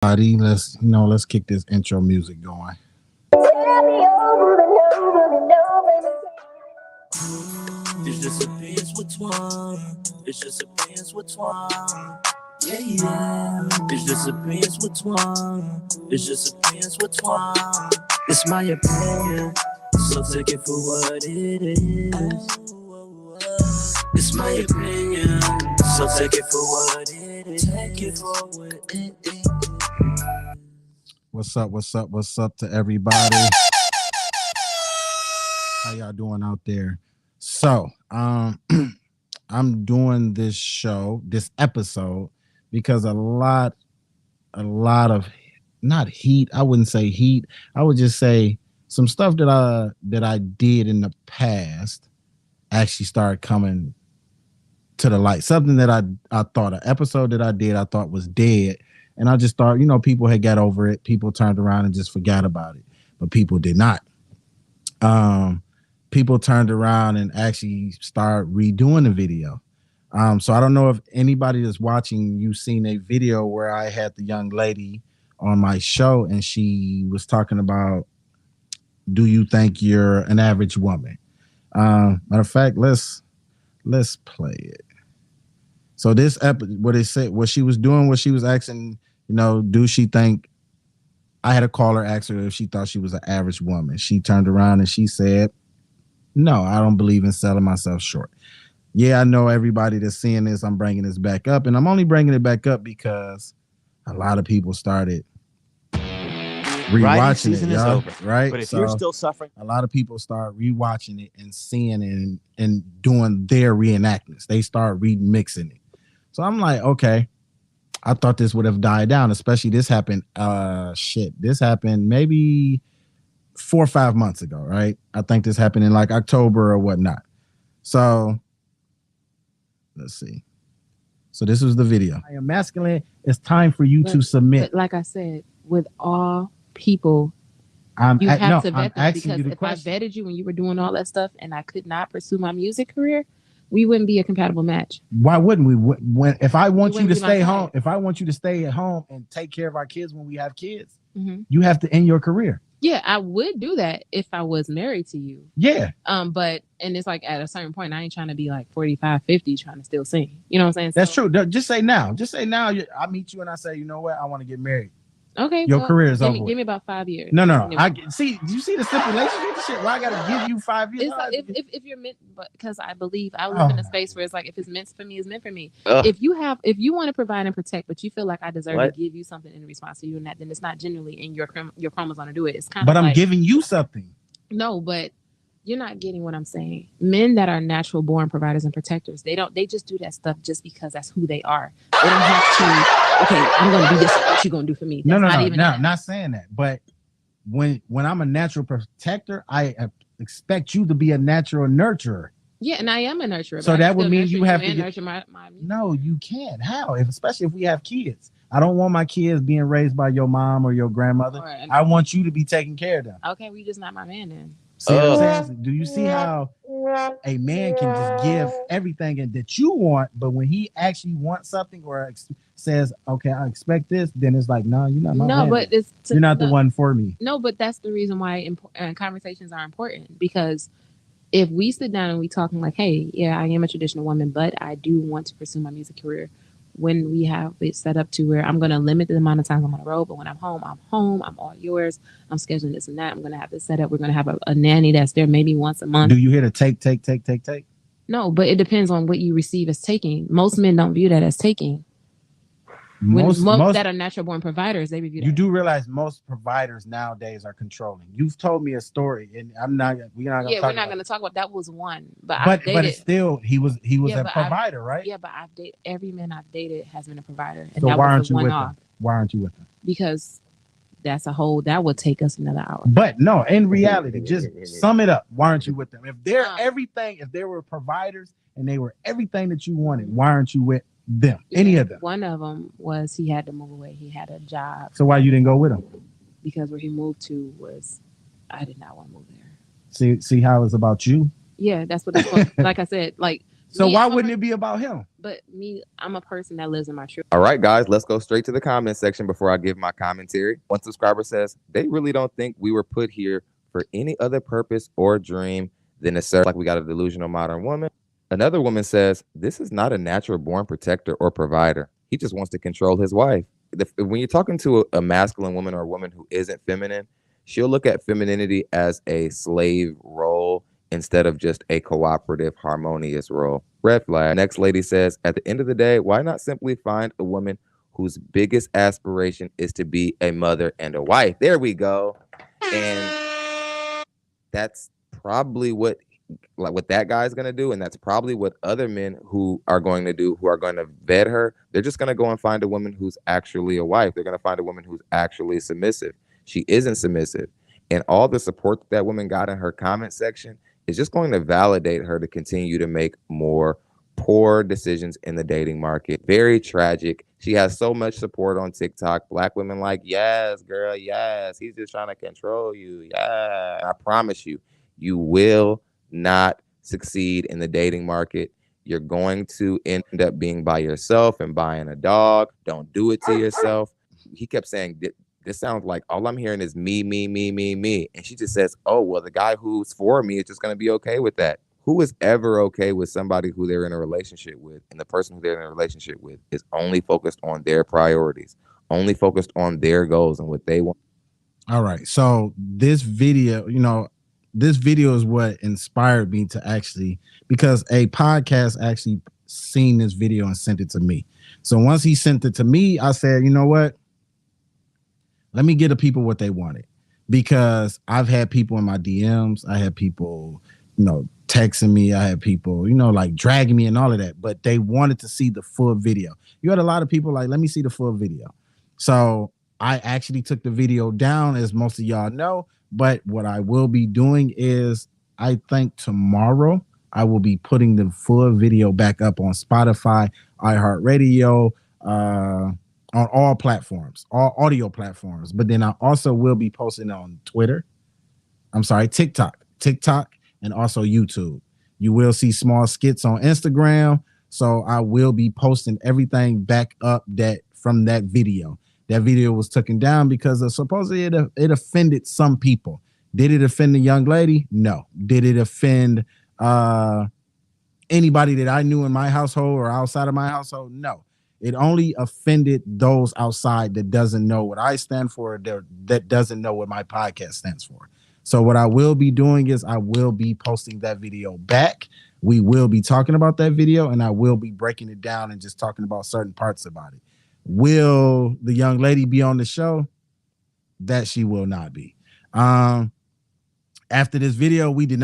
Let's kick this intro music going. It's just opinions with Twan. It's just opinions with Twan. Yeah, yeah. It's just opinions with Twan. It's just opinions with Twan. It's my opinion, so take it for what it is. It's my opinion, so take it for what it is. Take it for what it is. What's up? What's up? What's up to everybody? How y'all doing out there? So, I'm doing this episode, because a lot of not heat. I wouldn't say heat. I would just say some stuff that I did in the past actually started coming to the light. Something that I thought, an episode that I did, I thought was dead. And I just thought, people had got over it. People turned around and just forgot about it. But people did not. People turned around and actually started redoing the video. So I don't know if anybody that's watching, you've seen a video where I had the young lady on my show and she was talking about, do you think you're an average woman? Matter of fact, let's play it. So this what it said, what she was doing, what she was asking, do she think, I had a caller ask her if she thought she was an average woman. She turned around and she said, no, I don't believe in selling myself short. Yeah, I know everybody that's seeing this, I'm bringing this back up. And I'm only bringing it back up because a lot of people started rewatching it, y'all, right? But if you're still suffering, a lot of people start rewatching it and seeing it and doing their reenactments. They start remixing it. So I'm like, okay, I thought this would have died down, especially this happened. This happened maybe 4 or 5 months ago, right? I think this happened in like October or whatnot. So let's see. So this was the video. I am masculine. It's time for you to submit. But like I said, with all people, you have to vet them, because if I vetted you when you were doing all that stuff and I could not pursue my music career, we wouldn't be a compatible match. Why wouldn't we? If I want you to stay home, if I want you to stay at home and take care of our kids when we have kids, you have to end your career. Yeah, I would do that if I was married to you. Yeah. But it's like at a certain point, I ain't trying to be like 45, 50 trying to still sing. You know what I'm saying? That's true. Just say now. Just say now. I meet you and I say, you know what? I want to get married. Okay. Your career is over. Give me about 5 years. No. I see. Do you see the stipulations of the shit? Why I gotta give you 5 years? It's like, if you're meant, because I believe I live in a space where it's like, if it's meant for me, it's meant for me. If you want to provide and protect, but you feel like I deserve to give you something in response to you and that, then it's not genuinely in your chromosome to do it. It's kind of. But I'm giving you something. No, but you're not getting what I'm saying. Men that are natural born providers and protectors, they just do that stuff just because that's who they are. They don't have to. Okay, I'm gonna do this. What you gonna do for me? That's not saying that. But when I'm a natural protector, I expect you to be a natural nurturer. Yeah, and I am a nurturer. So that would mean you have to nurture my. No, you can't. How? Especially if we have kids. I don't want my kids being raised by your mom or your grandmother. I want you to be taking care of them. Okay, we just not my man then. See what I'm saying? Do you see how a man can just give everything and that you want, but when he actually wants something or says, okay, I expect this, then it's like, no, you're not my man. But you're not the one for me. No, but that's the reason why conversations are important, because if we sit down and we talking like, hey, yeah, I am a traditional woman, but I do want to pursue my music career. When we have it set up to where I'm going to limit the amount of times I'm on the road, but when I'm home, I'm all yours. I'm scheduling this and that. I'm going to have this set up. We're going to have a nanny that's there maybe once a month. Do you hear the take? No, but it depends on what you receive as taking. Most men don't view that as taking. Most that are natural born providers, they review that. You do realize most providers nowadays are controlling. You've told me a story, and we're not going to talk about that. Was one, but it's still he was a provider, right? Yeah, but I've dated every man I've dated has been a provider, and so that why was aren't the you one with off. them? Why aren't you with them? Because that would take us another hour. But no, in reality, just sum it up. Why aren't you with them? If they're everything, if they were providers and they were everything that you wanted, why aren't you with them? Any of them? One of them was he had to move away. He had a job. So why you didn't go with him? Because where he moved to was, I did not want to move there. See how it's about you? Yeah, that's what it's like I said, like So Me, why I'm a wouldn't it be about him? but me, I'm a person that lives in my truth. All right, guys, let's go straight to the comment section before I give my commentary. One subscriber says, they really don't think we were put here for any other purpose or dream than to serve like we got a delusional modern woman. Another woman says, this is not a natural born protector or provider. He just wants to control his wife. When you're talking to a masculine woman or a woman who isn't feminine, she'll look at femininity as a slave role instead of just a cooperative, harmonious role. Red flag. Next lady says, at the end of the day, why not simply find a woman whose biggest aspiration is to be a mother and a wife? There we go. And that's probably what that guy's going to do, and that's probably what other men who are going to do, who are going to vet her. They're just going to go and find a woman who's actually a wife. They're going to find a woman who's actually submissive. She isn't submissive, and all the support that woman got in her comment section is just going to validate her to continue to make more poor decisions in the dating market. Very tragic. She has so much support on TikTok. Black women like, yes, girl, yes. He's just trying to control you. Yeah. And I promise you, you will not succeed in the dating market. You're going to end up being by yourself and buying a dog. Don't do it to yourself. He kept saying, this sounds like all I'm hearing is me, me, me, me, me. And she just says, oh, well, the guy who's for me is just going to be okay with that. Who is ever okay with somebody who they're in a relationship with, and the person who they're in a relationship with is only focused on their priorities, only focused on their goals and what they want? All right. So this video, this video is what inspired me to actually, because a podcast actually seen this video and sent it to me. So once he sent it to me, I said, you know what? Let me get the people what they wanted, because I've had people in my DMs. I had people, texting me. I had people, like dragging me and all of that, but they wanted to see the full video. You had a lot of people like, let me see the full video. So I actually took the video down, as most of y'all know, but what I will be doing is, I think tomorrow I will be putting the full video back up on Spotify, iHeartRadio, on all platforms, all audio platforms. But then I also will be posting on TikTok, and also YouTube. You will see small skits on Instagram. So I will be posting everything back up from that video. That video was taken down because supposedly it offended some people. Did it offend the young lady? No. Did it offend anybody that I knew in my household or outside of my household? No. It only offended those outside that doesn't know what I stand for, that doesn't know what my podcast stands for. So what I will be doing is I will be posting that video back. We will be talking about that video, and I will be breaking it down and just talking about certain parts about it. Will the young lady be on the show? That she will not be. After this video, we end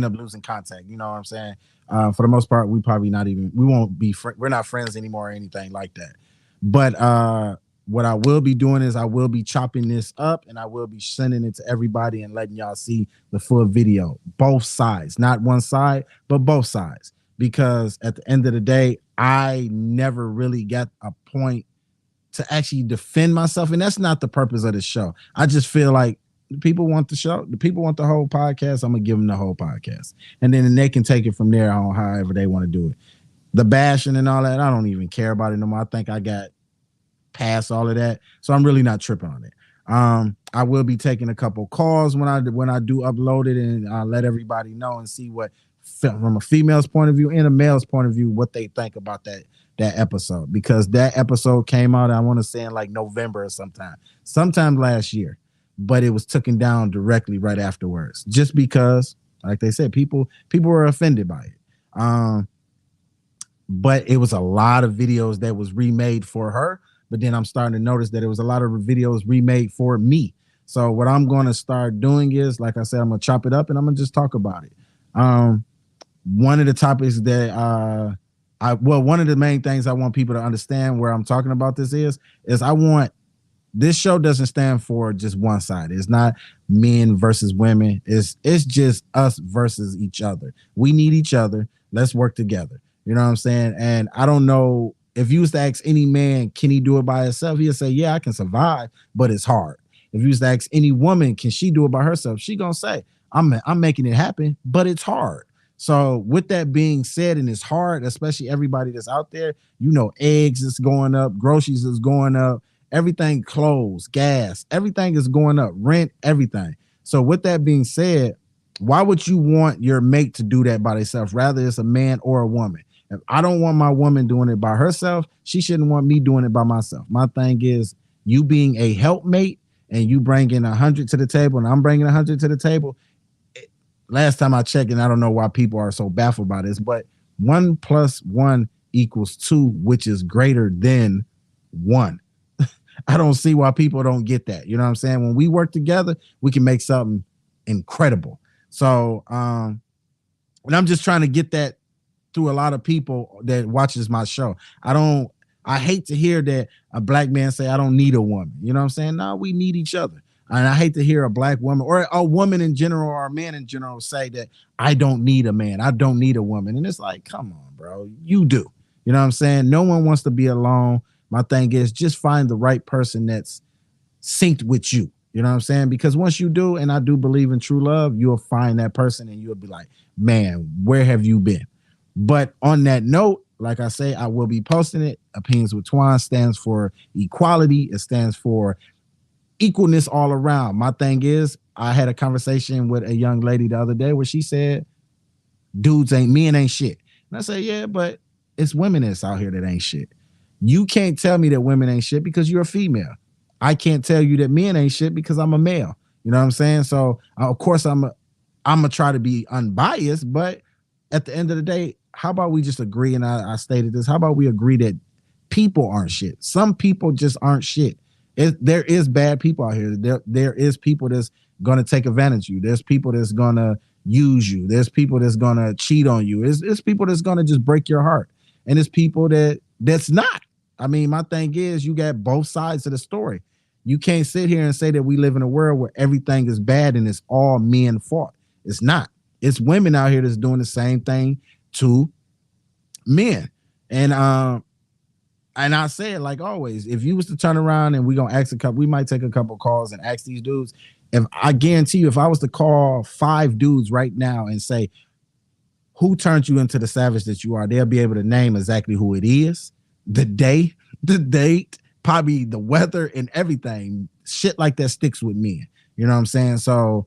up losing contact. You know what I'm saying? For the most part, we won't be, we're not friends anymore or anything like that. But what I will be doing is I will be chopping this up, and I will be sending it to everybody and letting y'all see the full video, both sides, not one side, but both sides. Because at the end of the day, I never really got a point to actually defend myself. And that's not the purpose of the show. I just feel like people want the show. The people want the whole podcast. I'm going to give them the whole podcast. And then they can take it from there on however they want to do it. The bashing and all that, I don't even care about it no more. I think I got past all of that. So I'm really not tripping on it. I will be taking a couple calls when I do upload it, and I'll let everybody know and see what, from a female's point of view and a male's point of view, what they think about that episode, because that episode came out, I want to say, in like November or sometime last year, but it was taken down directly right afterwards, just because, like they said, people were offended by it. But it was a lot of videos that was remade for her. But then I'm starting to notice that it was a lot of videos remade for me. So what I'm going to start doing is, like I said, I'm going to chop it up and I'm going to just talk about it. One of the topics that one of the main things I want people to understand where I'm talking about this is I want, this show doesn't stand for just one side. It's not men versus women. It's just us versus each other. We need each other. Let's work together. You know what I'm saying? And I don't know, if you was to ask any man, can he do it by himself? He'll say, yeah, I can survive, but it's hard. If you was to ask any woman, can she do it by herself? She gonna say, I'm making it happen, but it's hard. So with that being said, and it's hard, especially everybody that's out there, you know, eggs is going up, groceries is going up, everything, clothes, gas, everything is going up, rent, everything. So with that being said, why would you want your mate to do that by themselves, rather it's a man or a woman? If I don't want my woman doing it by herself, she shouldn't want me doing it by myself. My thing is, you being a helpmate and you bringing 100 to the table and I'm bringing 100 to the table. Last time I checked, and I don't know why people are so baffled by this, but 1 + 1 = 2, which is greater than 1. I don't see why people don't get that. You know what I'm saying? When we work together, we can make something incredible. So, and I'm just trying to get that through a lot of people that watches my show. I hate to hear that a black man say, I don't need a woman. You know what I'm saying? No, we need each other. And I hate to hear a black woman or a woman in general or a man in general say that I don't need a man. I don't need a woman. And it's like, come on, bro. You do. You know what I'm saying? No one wants to be alone. My thing is just find the right person that's synced with you. You know what I'm saying? Because once you do, and I do believe in true love, you'll find that person and you'll be like, man, where have you been? But on that note, like I say, I will be posting it. Opinions with Twan stands for equality. It stands for equalness all around. My thing is, I had a conversation with a young lady the other day where she said, men ain't shit. And I said, yeah, but it's women that's out here that ain't shit. You can't tell me that women ain't shit because you're a female. I can't tell you that men ain't shit because I'm a male. You know what I'm saying? So of course I'm gonna try to be unbiased, but at the end of the day, how about we just agree? And I stated this. How about we agree that people aren't shit? Some people just aren't shit. There is bad people out here. There is people that's gonna take advantage of you. There's people that's gonna use you. There's people that's gonna cheat on you. It's people that's gonna just break your heart, and it's people that's not. I mean, my thing is, you got both sides of the story. You can't sit here and say that we live in a world where everything is bad and it's all men fault. It's not. It's women out here that's doing the same thing to men. And I say it like always, if you was to turn around and we might take a couple calls and ask these dudes. If I guarantee you, if I was to call 5 dudes right now and say, who turned you into the savage that you are, they'll be able to name exactly who it is, the day, the date, probably the weather and everything. Shit like that sticks with men. You know what I'm saying? So,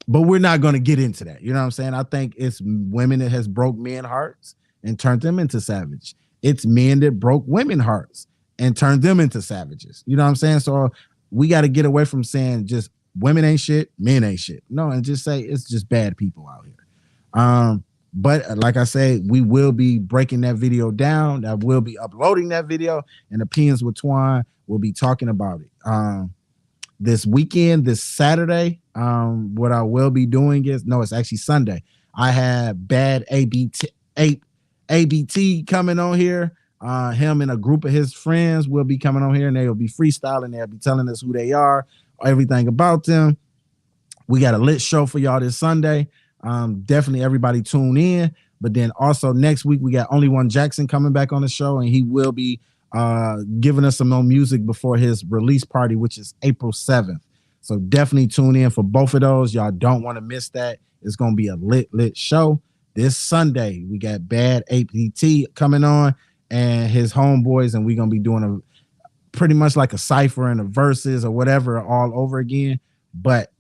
but we're not going to get into that. You know what I'm saying? I think it's women that has broke men hearts and turned them into savage. It's men that broke women hearts and turned them into savages. You know what I'm saying? So we got to get away from saying just women ain't shit, men ain't shit. No, and just say it's just bad people out here. But like I say, we will be breaking that video down. I will be uploading that video, and Opinions with Twan will be talking about it. This weekend, this Saturday, what I will be doing is, no, it's actually Sunday. I have Bad ABT coming on here. Him and a group of his friends will be coming on here, and they will be freestyling. They'll be telling us who they are, everything about them. We got a lit show for y'all this Sunday. Definitely everybody tune in. But then also next week we got Only One Jackson coming back on the show, and he will be giving us some more music before his release party, which is April 7th. So definitely tune in for both of those. Y'all don't want to miss that. It's going to be a lit show. This Sunday we got Bad APT coming on and his homeboys, and we're going to be doing a pretty much like a cypher and a verses or whatever all over again. But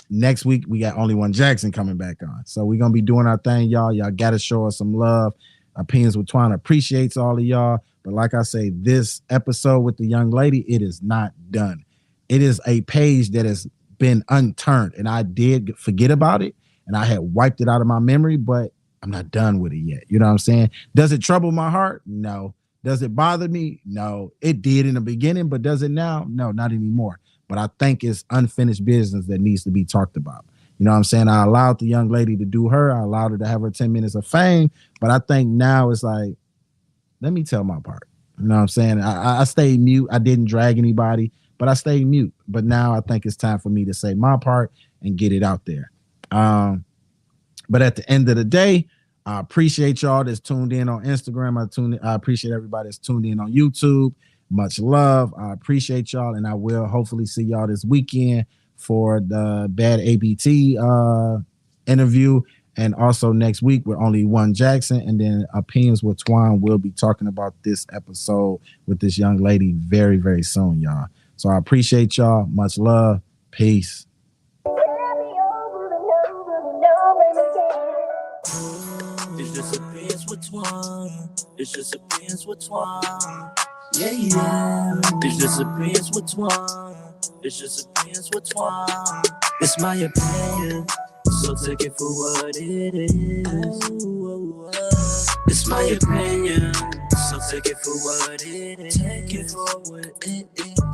next week we got Only One Jackson coming back on. So we're gonna be doing our thing, y'all. Y'all gotta show us some love. Opinions with Twan appreciates all of y'all. But like I say, this episode with the young lady, it is not done. It is a page that has been unturned, and I did forget about it, and I had wiped it out of my memory, but I'm not done with it yet. You know what I'm saying? Does it trouble my heart? No. Does it bother me? No. It did in the beginning, but does it now? No, not anymore. But I think it's unfinished business that needs to be talked about. You know what I'm saying? I allowed the young lady to do her. I allowed her to have her 10 minutes of fame. But I think now it's like, let me tell my part. You know what I'm saying? I stayed mute. I didn't drag anybody, but I stayed mute. But now I think it's time for me to say my part and get it out there. But at the end of the day, I appreciate y'all that's tuned in on Instagram. I appreciate everybody that's tuned in on YouTube. Much love. I appreciate y'all, and I will hopefully see y'all this weekend for the Bad ABT interview. And also next week with Only One Jackson, and then Opinions with Twan will be talking about this episode with this young lady very, very soon, y'all. So I appreciate y'all. Much love. Peace. It's just opinions with Twan. It's just opinions with Twan. Yeah, yeah. It's just opinions with Twan. It's just opinions with Twan. It's my opinion, so take it for what it is. It's my opinion, so take it for what it is. Take it for what it is.